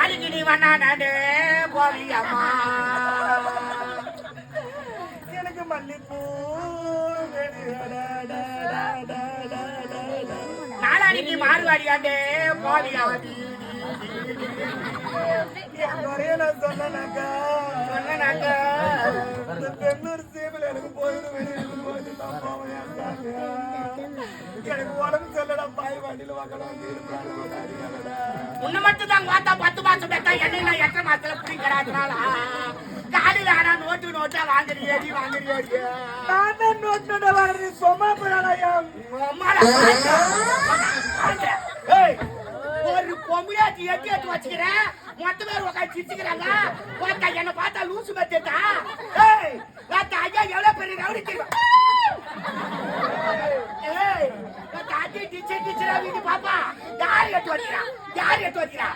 நாளைக்கு நீ வண்ணா நாடு போவியம்மா எனக்கு மல்லிப்பூ நாளைக்கு மாறுவாடியாண்டே போவியாடி சொன்னாக்கா பெண்ணூர் சீமையில் எனக்கு எனக்கு உடம்பு சொல்லடா பாய் வண்டியில் வாங்கலாம் உன்னை மட்டும் தான் பார்த்தா 10 மாசம் பெற்றா என்ன 8 மாசத்துல பிடிக்கிறாங்களா காலையில ஆனா நோட்டா வாங்குறியடி நான் நோட்டு வாங்குறது சும்மா போறாயா ஒரு பொம்மையாச்சி எட்டி வச்சுக்கிறேன் மொத்த பேர் உட்காந்து சிரிச்சுக்கிறாங்க என்ன பார்த்தா லூசு பத்தா ஐயா எவ்வளவு பெரிய ரவுடி தெரியும் டீச்சரா வீட்டு பாப்பா யார் எட்டு வச்சுக்கிறா